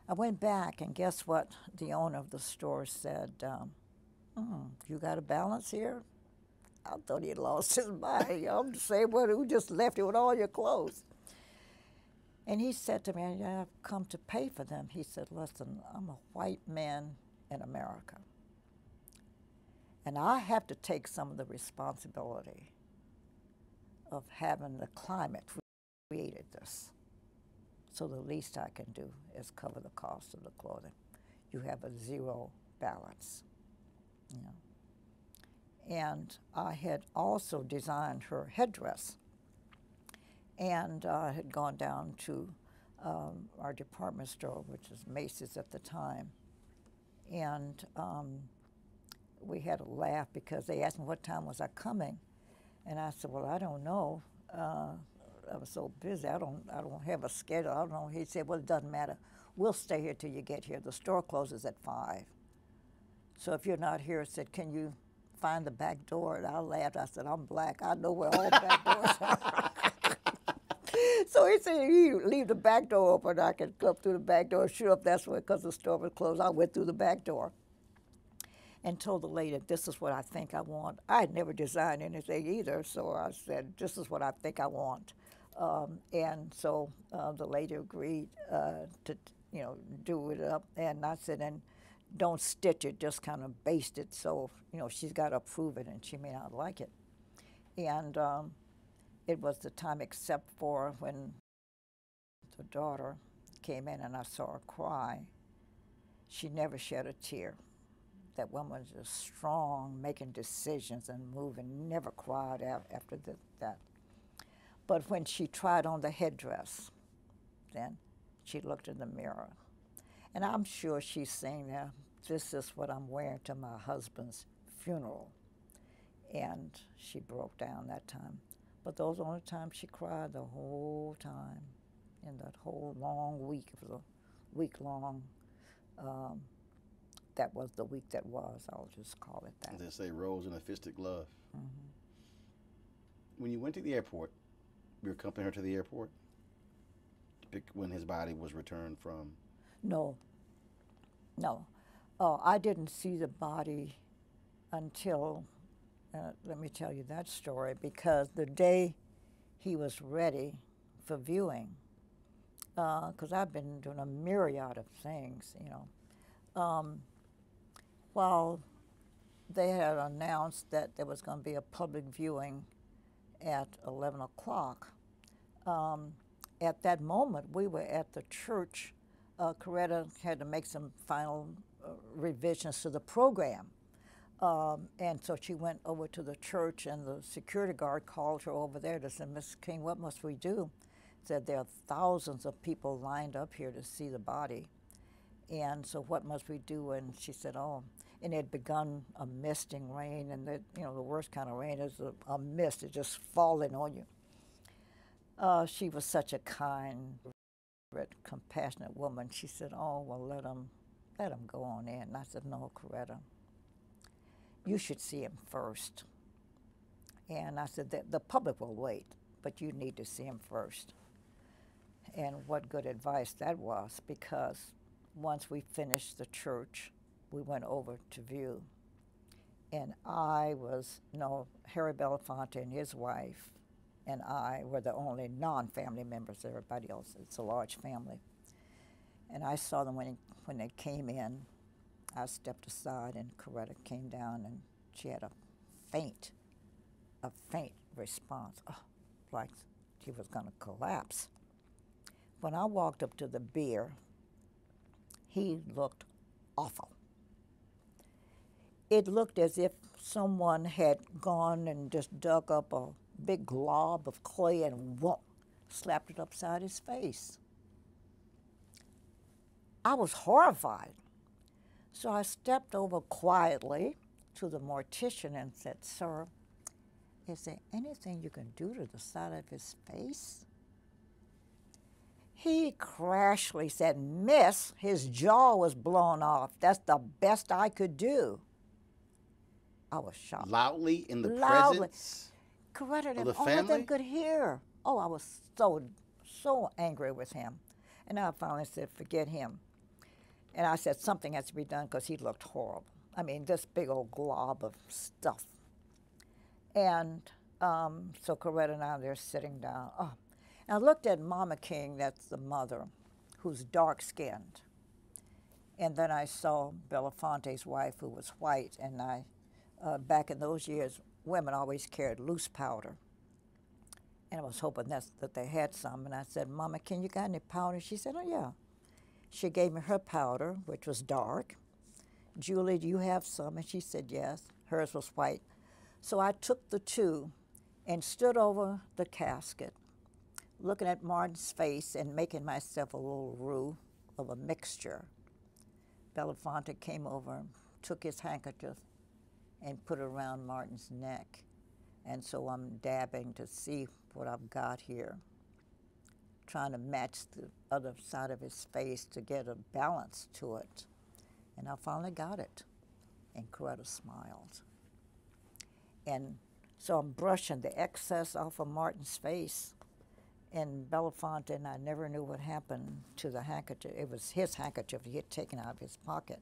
I went back, and guess what? The owner of the store said, you got a balance here? I thought he had lost his mind. I'm the same one who just left you with all your clothes. And he said to me, I've come to pay for them. He said, listen, I'm a white man in America, and I have to take some of the responsibility of having the climate created this. So the least I can do is cover the cost of the clothing. You have a zero balance. You know. And I had also designed her headdress, and I had gone down to our department store, which was Macy's at the time, and we had a laugh because they asked me what time was I coming, and I said, well, I don't know. I was so busy. I don't have a schedule. I don't know. He said, well, it doesn't matter. We'll stay here till you get here. The store closes at 5. So if you're not here, I said, can you find the back door? And I laughed. I said, I'm black. I know where all the back doors are. So he said, you leave the back door open. I can come through the back door. Sure, if that's what, because the store was closed, I went through the back door and told the lady, this is what I think I want. I had never designed anything either, so I said, this is what I think I want. And so the lady agreed to, do it up. And I said, and don't stitch it, just kind of baste it. So, she's got to approve it, and she may not like it. And it was the time except for when the daughter came in and I saw her cry. She never shed a tear. That woman was just strong, making decisions and moving, never cried after that. But when she tried on the headdress, then she looked in the mirror. And I'm sure she's saying that this is what I'm wearing to my husband's funeral. And she broke down that time. But those are the only times she cried the whole time. In that whole long week, it was a week long. That was the week that was. I'll just call it that. They say rose in a fisted glove. Mm-hmm. When you went to the airport, you accompanied her to the airport to pick when his body was returned from? No. I didn't see the body until, let me tell you that story, because the day he was ready for viewing, because I've been doing a myriad of things, while they had announced that there was going to be a public viewing at 11 o'clock, at that moment we were at the church. Coretta had to make some final revisions to the program. And so she went over to the church, and the security guard called her over there to say, Miss King, what must we do? Said there are thousands of people lined up here to see the body. And so what must we do? And she said, oh, and it had begun a misting rain, and the worst kind of rain is a mist, it's just falling on you. She was such a kind, compassionate woman. She said, oh, well, let him go on in. And I said, no, Coretta, you should see him first. And I said, the public will wait, but you need to see him first. And what good advice that was, because once we finished the church, we went over to view. And I was, Harry Belafonte and his wife and I were the only non-family members. Everybody else, it's a large family. And I saw them when they came in. I stepped aside, and Coretta came down, and she had a faint response, like she was going to collapse. When I walked up to the bier, he looked awful. It looked as if someone had gone and just dug up a big glob of clay and slapped it upside his face. I was horrified. So I stepped over quietly to the mortician and said, sir, is there anything you can do to the side of his face? He crashly said, miss, his jaw was blown off. That's the best I could do. I was shocked. Loudly in the presence Coretta of the all of them family? could hear. Oh, I was so angry with him. And I finally said, forget him. And I said, something has to be done because he looked horrible. I mean, this big old glob of stuff. And so Coretta and I, they're sitting down. Oh, and I looked at Mama King, that's the mother, who's dark-skinned. And then I saw Belafonte's wife, who was white. And back in those years, women always carried loose powder. And I was hoping that they had some. And I said, Mama King, you got any powder? She said, oh, yeah. She gave me her powder, which was dark. Julie, do you have some? And she said, yes. Hers was white. So I took the two and stood over the casket, looking at Martin's face and making myself a little roux of a mixture. Belafonte came over, took his handkerchief, and put it around Martin's neck. And so I'm dabbing to see what I've got here, trying to match the other side of his face to get a balance to it. And I finally got it. And Coretta smiled. And so I'm brushing the excess off of Martin's face. And Belafonte and I never knew what happened to the handkerchief. It was his handkerchief he had taken out of his pocket.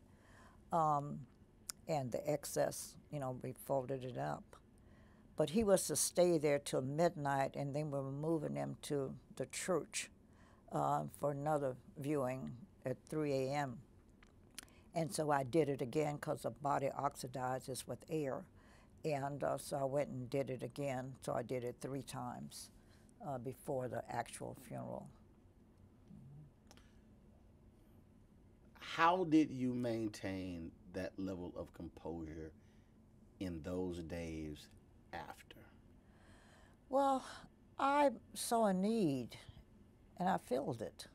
And the excess, you know, we folded it up. But he was to stay there till midnight, and then we were moving him to the church for another viewing at 3 a.m. And so I did it again because the body oxidizes with air. And so I went and did it again. So I did it 3 times before the actual funeral. How did you maintain that level of composure in those days after? Well, I saw a need, and I filled it.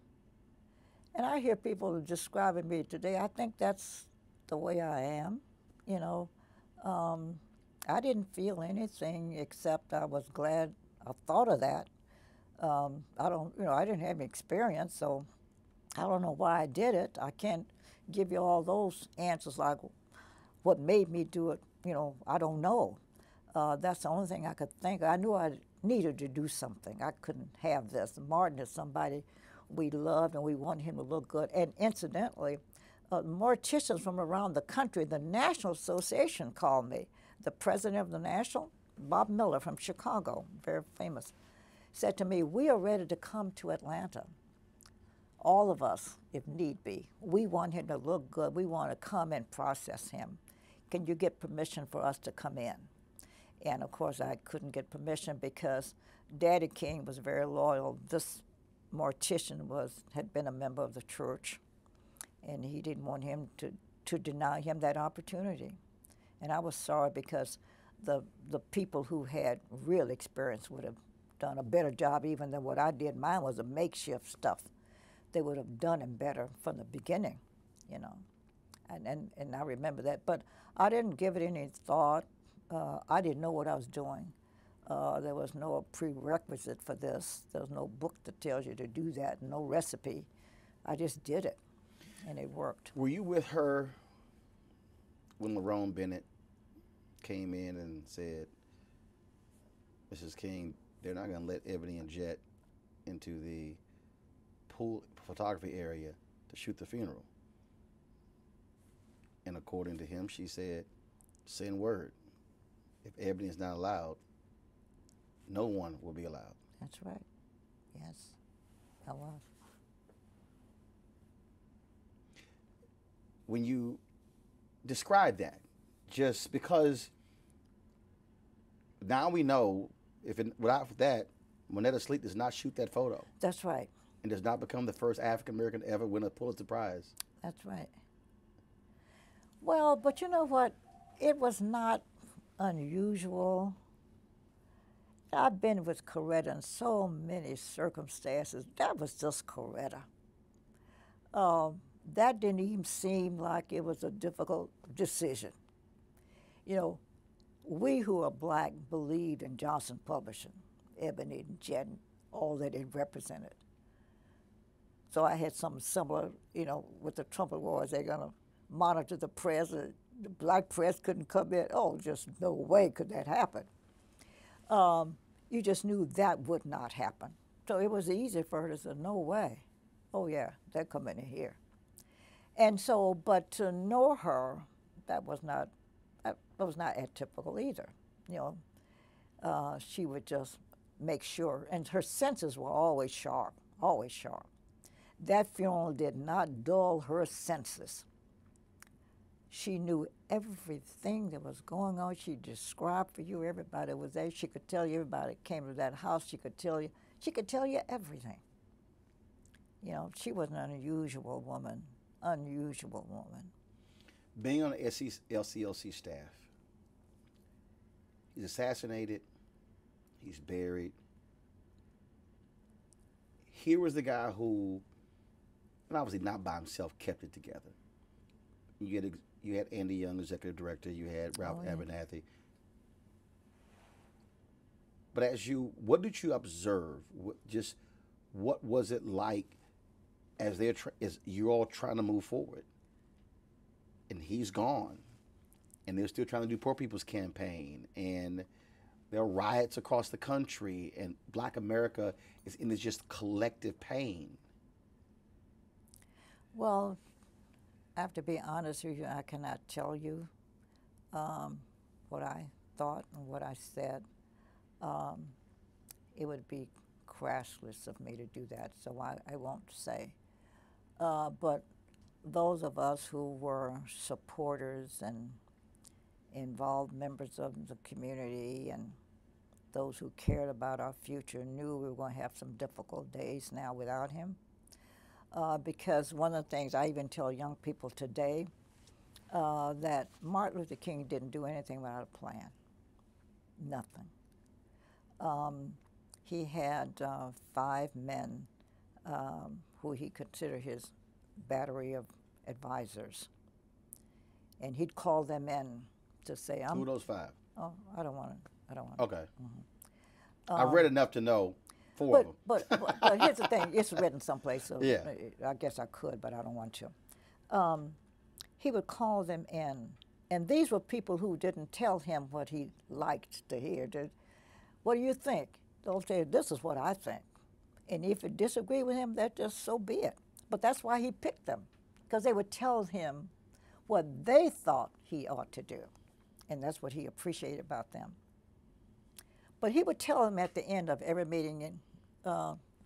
And I hear people describing me today. I think that's the way I am. You know, I didn't feel anything except I was glad I thought of that. I didn't have any experience, so I don't know why I did it. I can't give you all those answers like what made me do it. You know, I don't know. That's the only thing I could think of. I knew I needed to do something. I couldn't have this. Martin is somebody we loved, and we wanted him to look good. And incidentally, morticians from around the country, the National Association called me. The president of the National, Bob Miller from Chicago, very famous, said to me, we are ready to come to Atlanta. All of us, if need be. We want him to look good. We want to come and process him. Can you get permission for us to come in? And of course, I couldn't get permission because Daddy King was very loyal. This mortician had been a member of the church, and he didn't want him to deny him that opportunity. And I was sorry because the people who had real experience would have done a better job even than what I did. Mine was a makeshift stuff. They would have done him better from the beginning, you know. And I remember that. But I didn't give it any thought. I didn't know what I was doing. There was no prerequisite for this. There was no book that tells you to do that, no recipe. I just did it, and it worked. Were you with her when Lerone Bennett came in and said, Mrs. King, they're not going to let Ebony and Jet into the pool photography area to shoot the funeral? And according to him, she said, send word. If Ebony is not allowed, no one will be allowed. That's right. Yes, I was. When you describe that, just because now we know without that, Monetta Sleet does not shoot that photo. That's right. And does not become the first African American to ever win a Pulitzer Prize. That's right. Well, but you know what? It was not unusual. I've been with Coretta in so many circumstances. That was just Coretta. That didn't even seem like it was a difficult decision. You know, we who are black believed in Johnson Publishing, Ebony and Jet, all that it represented. So I had something similar, you know, with the trumpet wars. They're going to monitor the press. The black press couldn't come in. Oh, just no way could that happen. You just knew that would not happen. So it was easy for her to say, no way. Oh, yeah, they're coming in here. And so, but to know her, that was not atypical either. You know, she would just make sure, and her senses were always sharp, always sharp. That funeral did not dull her senses. She knew everything that was going on. She described for you everybody was there. She could tell you everybody that came to that house. She could tell you everything. You know, she was an unusual woman, unusual woman. Being on the LCOC staff, he's assassinated, he's buried. Here was the guy who, and obviously not by himself, kept it together. You had Andy Young, executive director. You had Ralph Abernathy. But what did you observe? What was it like as you're all trying to move forward? And he's gone, and they're still trying to do Poor People's Campaign, and there are riots across the country, and Black America is in this just collective pain. Well, I have to be honest with you, I cannot tell you what I thought and what I said. It would be crassless of me to do that, so I won't say. But those of us who were supporters and involved members of the community and those who cared about our future knew we were going to have some difficult days now without him. Because one of the things I even tell young people today, that Martin Luther King didn't do anything without a plan. Nothing. He had 5 men who he considered his battery of advisors. And he'd call them in to say, Who are those 5? Oh, I don't want to. Okay. I've read enough to know 4 of them. But here's the thing, it's written someplace, so yeah. I guess I could, but I don't want to. He would call them in, and these were people who didn't tell him what he liked to hear. What do you think? They'll say, this is what I think. And if you disagree with him, that just so be it. But that's why he picked them, because they would tell him what they thought he ought to do. And that's what he appreciated about them. But he would tell them at the end of every meeting,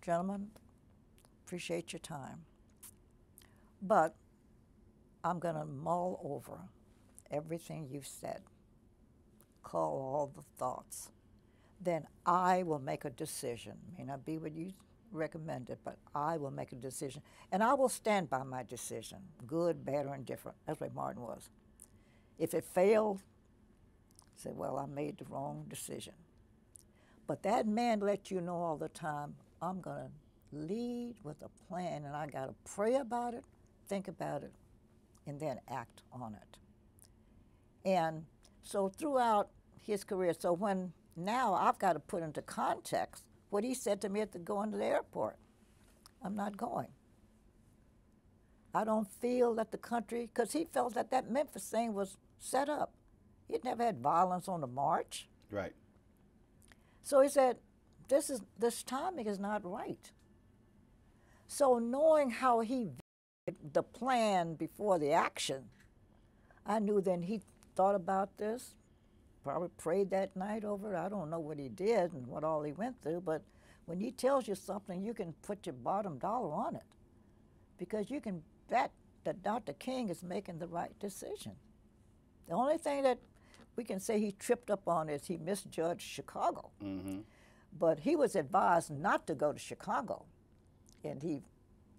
gentlemen, appreciate your time. But I'm going to mull over everything you've said, call all the thoughts. Then I will make a decision. May not be what you recommended, but I will make a decision. And I will stand by my decision, good, bad, or indifferent. That's what Martin was. If it failed, say, well, I made the wrong decision. But that man let you know all the time, I'm going to lead with a plan, and I got to pray about it, think about it, and then act on it. And so throughout his career, so when now I've got to put into context what he said to me at going to the airport. I'm not going. I don't feel that the country, because he felt that that Memphis thing was set up. He'd never had violence on the march. Right. So he said, this timing is not right. So knowing how he viewed the plan before the action, I knew then he thought about this, probably prayed that night over it. I don't know what he did and what all he went through, but when he tells you something, you can put your bottom dollar on it, because you can bet that Dr. King is making the right decision. The only thing that we can say he tripped up on is he misjudged Chicago. Mm-hmm. But he was advised not to go to Chicago, and he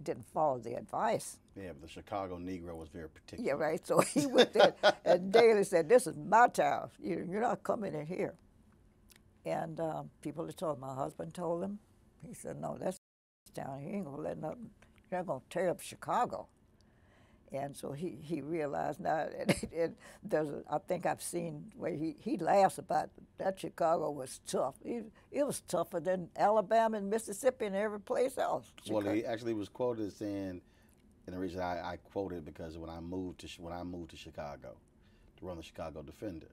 didn't follow the advice. Yeah, but the Chicago Negro was very particular. Yeah, right. So he went there, and Daley said, this is my town. You're not coming in here. And people had told him, my husband told him, he said, no, that's town. He ain't going to let nothing, you're not going to tear up Chicago. And so he realized now, and I think I've seen where he laughs about that Chicago was tough. It was tougher than Alabama and Mississippi and every place else. Well, he actually was quoted as saying, and the reason I quoted because when I moved to Chicago to run the Chicago Defender,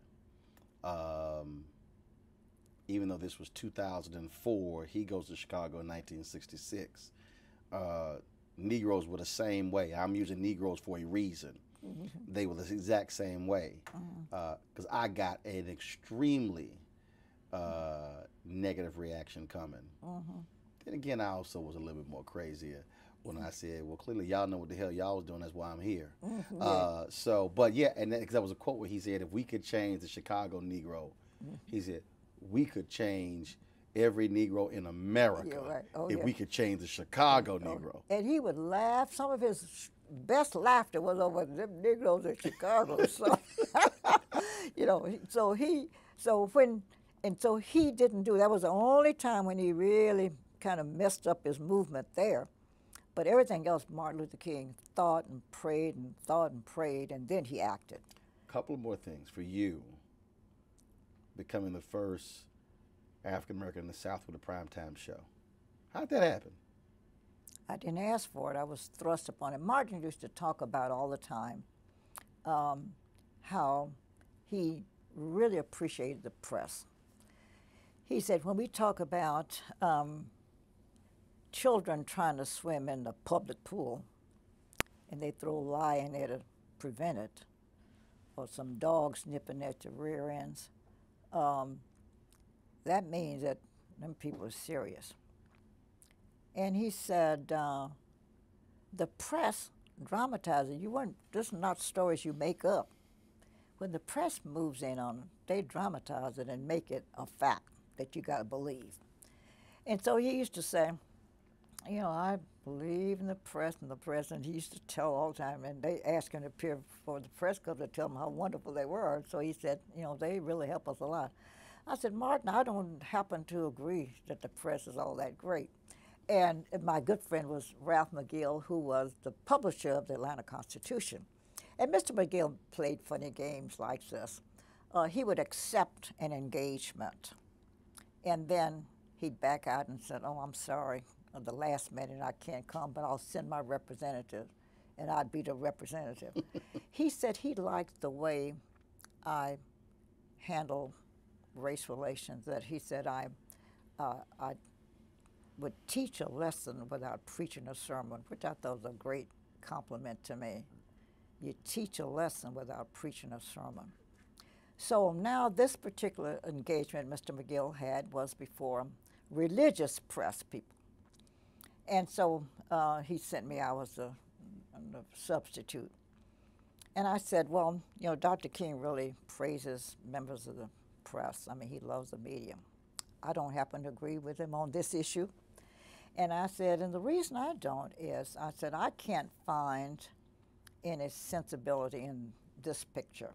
even though this was 2004, he goes to Chicago in 1966. Negroes were the same way. I'm using Negroes for a reason. They were the exact same way. Because I got an extremely negative reaction coming. Then again, I also was a little bit more crazier when I said, well, clearly y'all know what the hell y'all was doing. That's why I'm here. But yeah, and because that was a quote where he said, if we could change the Chicago Negro, he said, we could change every Negro in America if we could change the Chicago Negro. And he would laugh. Some of his best laughter was over them Negroes in Chicago. So, you know, so he didn't do that. Was the only time when he really kind of messed up his movement there. But everything else, Martin Luther King thought and prayed and thought and prayed, and then he acted. A couple of more things for you. Becoming the first African American in the South with a primetime show. How'd that happen? I didn't ask for it. I was thrust upon it. Martin used to talk about all the time how he really appreciated the press. He said, when we talk about children trying to swim in the public pool and they throw a lie in there to prevent it, or some dogs nipping at the rear ends, that means that them people are serious. And he said, the press dramatizes. This is not stories you make up. When the press moves in on them, they dramatize it and make it a fact that you got to believe. And so he used to say, you know, I believe in the press, and he used to tell all the time, and they asked him to appear for the press club to tell them how wonderful they were. So he said, you know, they really help us a lot. I said, Martin, I don't happen to agree that the press is all that great. And my good friend was Ralph McGill, who was the publisher of the Atlanta Constitution. And Mr. McGill played funny games like this. He would accept an engagement, and then he'd back out and said, oh, I'm sorry, at the last minute I can't come, but I'll send my representative, and I'd be the representative. He said he liked the way I handle race relations, that he said I would teach a lesson without preaching a sermon, which I thought was a great compliment to me. You teach a lesson without preaching a sermon. So now this particular engagement Mr. McGill had was before religious press people. And so he sent me, I was the substitute. And I said, well, you know, Dr. King really praises members of the press. I mean, he loves the media. I don't happen to agree with him on this issue. And I said, and the reason I don't is, I said, I can't find any sensibility in this picture.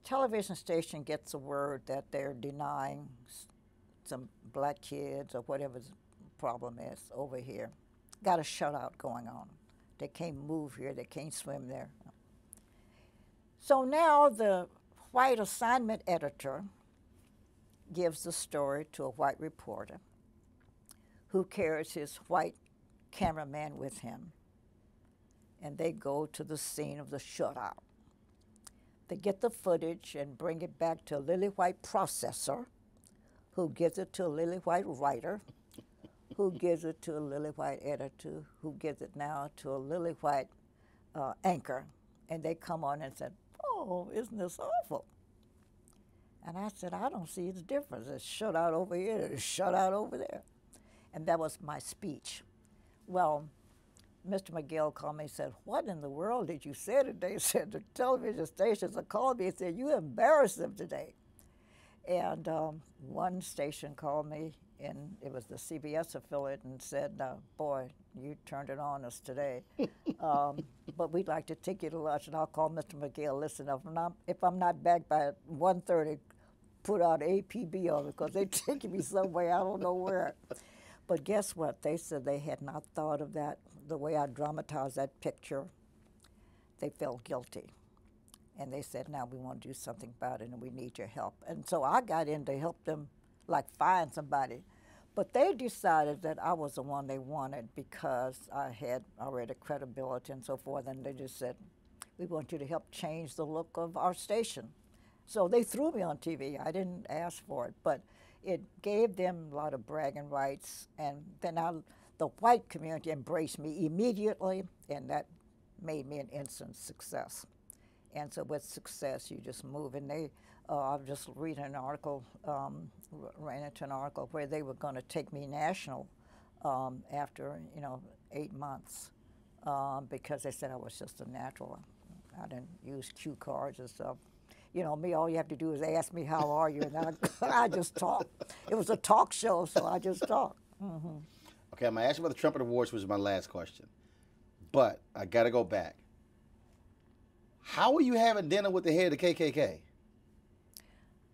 Television station gets a word that they're denying some black kids or whatever the problem is over here. Got a shutout going on. They can't move here, they can't swim there. So now the white assignment editor gives the story to a white reporter who carries his white cameraman with him, and they go to the scene of the shutout. They get the footage and bring it back to a lily white processor, who gives it to a lily white writer, who gives it to a lily white editor, who gives it now to a lily white anchor. And they come on and said, oh, isn't this awful? And I said, I don't see the difference. It's shut out over here, it's shut out over there. And that was my speech. Well, Mr. McGill called me and said, what in the world did you say today? He said, the television stations called me and said, you embarrassed them today. And one station called me, and it was the CBS affiliate, and said, boy, you turned it on us today. But we'd like to take you to lunch. And I'll call Mr. McGill, listen, if I'm not back by 1:30, put out APB on it, because they're taking me somewhere, I don't know where. But guess what? They said they had not thought of that, the way I dramatized that picture. They felt guilty. And they said, now we want to do something about it, and we need your help. And so I got in to help them, like, find somebody. But they decided that I was the one they wanted because I had already credibility and so forth, and they just said, we want you to help change the look of our station. So they threw me on TV. I didn't ask for it, but it gave them a lot of bragging rights. And then the white community embraced me immediately, and that made me an instant success. And so with success, you just move. And I was just reading an article, ran into an article where they were going to take me national after, 8 months because they said I was just a natural. I didn't use cue cards and stuff. You know, me, all you have to do is ask me, how are you? And I just talk. It was a talk show, so I just talk. Mm-hmm. Okay, I'm going to ask you about the Trumpet Awards, which is my last question. But I got to go back. How are you having dinner with the head of the KKK?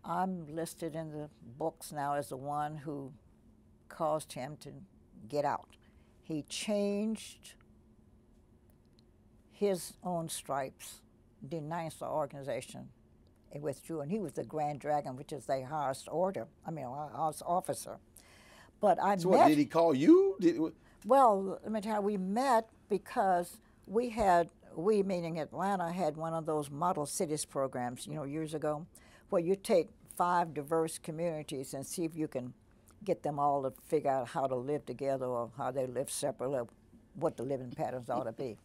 I'm listed in the books now as the one who caused him to get out. He changed his own stripes, denounced the organization, and withdrew. And he was the Grand Dragon, which is their highest highest officer. But I so met. What, did he call you? Well, let me tell you, we met because we meaning Atlanta, had one of those model cities programs, years ago, where you take 5 diverse communities and see if you can get them all to figure out how to live together or how they live separately, or what the living patterns ought to be.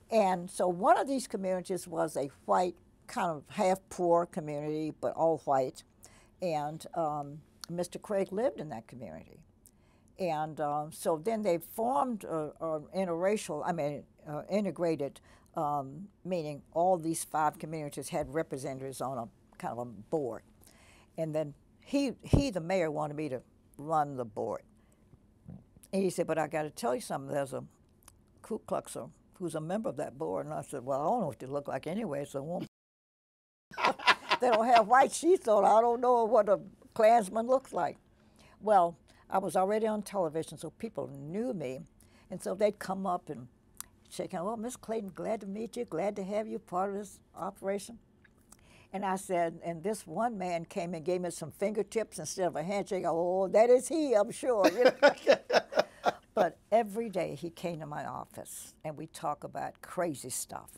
And so one of these communities was a white, kind of half-poor community, but all white. And Mr. Craig lived in that community. And so then they formed integrated, meaning all these 5 communities had representatives on a kind of a board. And then he, the mayor, wanted me to run the board. And he said, but I got to tell you something, there's a Ku Kluxer who's a member of that board. And I said, well, I don't know what they look like anyway, so they don't have white sheets on. I don't know what a Klansman looks like. Well, I was already on television, so people knew me. And so they'd come up and shake hands. Well, Miss Clayton, glad to meet you, glad to have you part of this operation. And I said, and this one man came and gave me some fingertips instead of a handshake. Oh, that is he, I'm sure. But every day he came to my office and we talk about crazy stuff.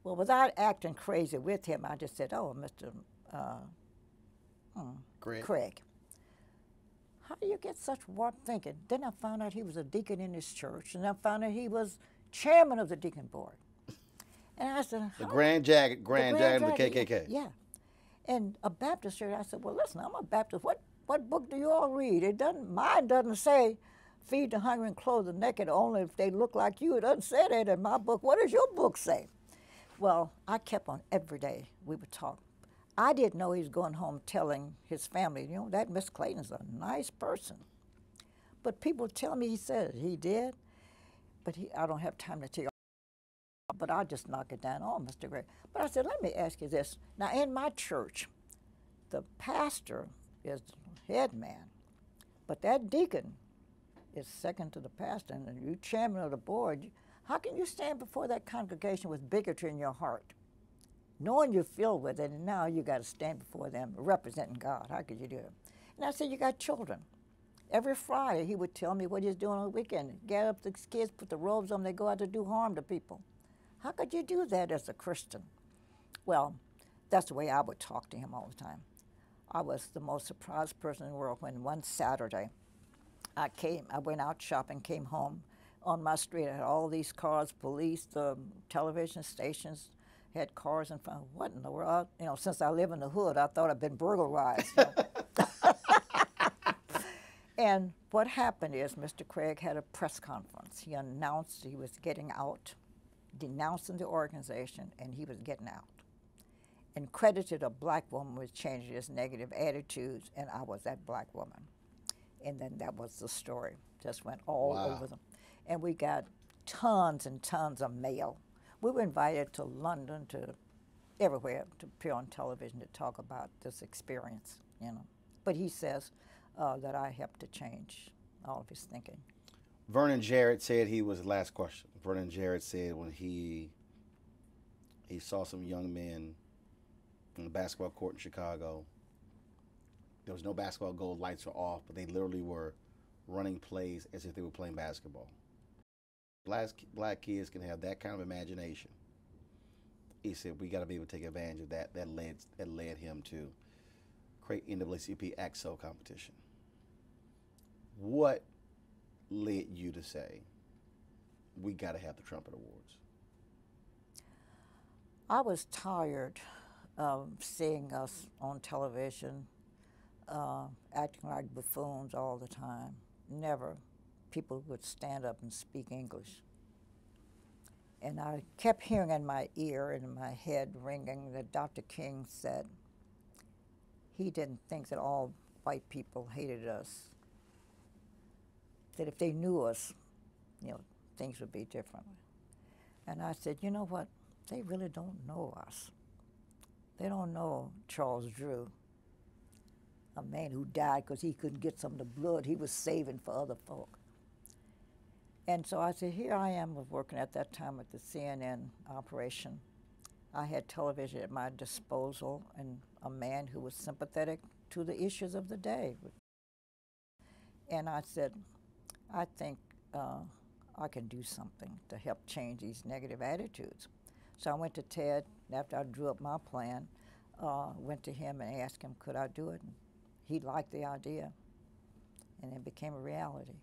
Well, without acting crazy with him, I just said, oh, Mr. Craig, how do you get such warped thinking? Then I found out he was a deacon in his church, and I found out he was chairman of the deacon board. And I said, the Grand Dragon of the KKK. Yeah. And a Baptist church, I said, well, listen, I'm a Baptist. What book do you all read? Mine doesn't say feed the hungry and clothe the naked only if they look like you. It doesn't say that in my book. What does your book say? Well, I kept on every day. We would talk. I didn't know he was going home telling his family, that Miss Clayton's a nice person. But people tell me he said it. He did. But I don't have time to tell you. But I'll just knock it down. Oh, Mr. Gray. But I said, let me ask you this. Now, in my church, the pastor is the head man, but that deacon is second to the pastor, and you chairman of the board. How can you stand before that congregation with bigotry in your heart, knowing you're filled with it, and now you got to stand before them representing God? How could you do it? And I said, you got children. Every Friday, he would tell me what he's doing on the weekend. Get up the kids, put the robes on, they go out to do harm to people. How could you do that as a Christian? Well, that's the way I would talk to him all the time. I was the most surprised person in the world when one Saturday I went out shopping, came home. On my street, I had all these cars, police, the television stations had cars in front. What in the world? Since I live in the hood, I thought I'd been burglarized. And what happened is Mr. Craig had a press conference. He announced he was getting out, denouncing the organization, and he was getting out. And credited a black woman with changing his negative attitudes, and I was that black woman. And then that was the story. Just went all over them. And we got tons and tons of mail. We were invited to London, to everywhere, to appear on television to talk about this experience, But he says that I helped to change all of his thinking. Vernon Jarrett said last question. Vernon Jarrett said when he saw some young men on the basketball court in Chicago, there was no basketball goal, lights were off, but they literally were running plays as if they were playing basketball. Black kids can have that kind of imagination. He said we got to be able to take advantage of that. That led him to create NAACP AXO competition. What led you to say, we got to have the Trumpet Awards? I was tired of seeing us on television acting like buffoons all the time. Never people would stand up and speak English. And I kept hearing in my ear and in my head ringing that Dr. King said he didn't think that all white people hated us, that if they knew us, you know, things would be different. And I said, you know what? They really don't know us. They don't know Charles Drew, a man who died because he couldn't get some of the blood he was saving for other folk. And so I said, here I am working at that time at the CNN operation. I had television at my disposal and a man who was sympathetic to the issues of the day. And I said, I think I can do something to help change these negative attitudes. So I went to Ted, and after I drew up my plan, went to him and asked him, could I do it? And he liked the idea, and it became a reality.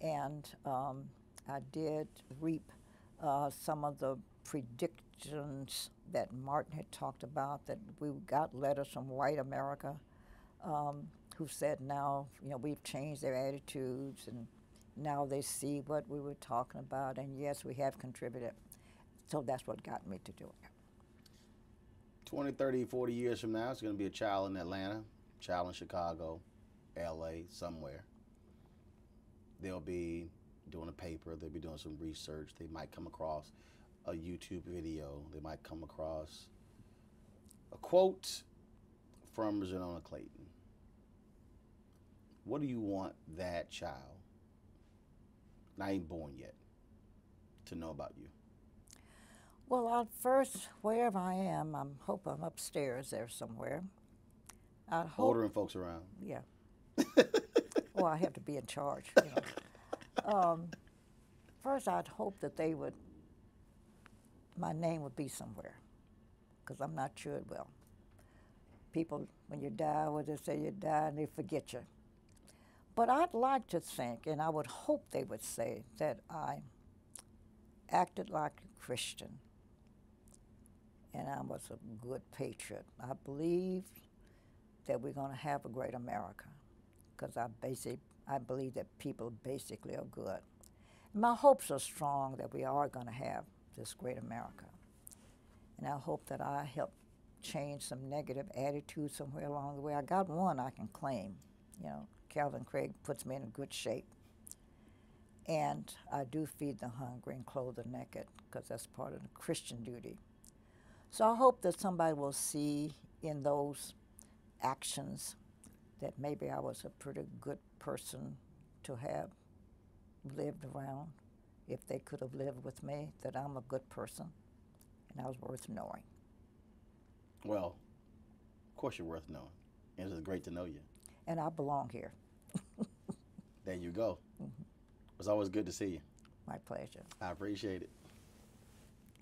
And I did reap some of the predictions that Martin had talked about, that we got letters from white America who said now, you know, we've changed their attitudes and now they see what we were talking about, and yes, we have contributed. So that's what got me to do it. 20, 30, 40 years from now, it's going to be a child in Atlanta, a child in Chicago, LA, somewhere. They'll be doing a paper, they'll be doing some research, they might come across a YouTube video, they might come across a quote from Xernona Clayton. What do you want that child, not even born yet, to know about you? Well, I'd first, wherever I am, I hope I'm upstairs there somewhere. I'd hope, ordering folks around. Yeah. Well, I have to be in charge, you know. First, I'd hope that they would, my name would be somewhere, because I'm not sure it will. People, when you die, well, they say you die and they forget you. But I'd like to think, and I would hope they would say, that I acted like a Christian and I was a good patriot. I believed that we're going to have a great America, because I believe that people basically are good. My hopes are strong that we are going to have this great America. And I hope that I help change some negative attitudes somewhere along the way. I got one I can claim. You know, Calvin Craig puts me in a good shape. And I do feed the hungry and clothe the naked, because that's part of the Christian duty. So I hope that somebody will see in those actions that maybe I was a pretty good person to have lived around. If they could have lived with me, that I'm a good person and I was worth knowing. Well, of course you're worth knowing. And it's great to know you. And I belong here. There you go. Mm-hmm. It's always good to see you. My pleasure. I appreciate it.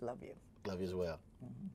Love you. Love you as well. Mm-hmm.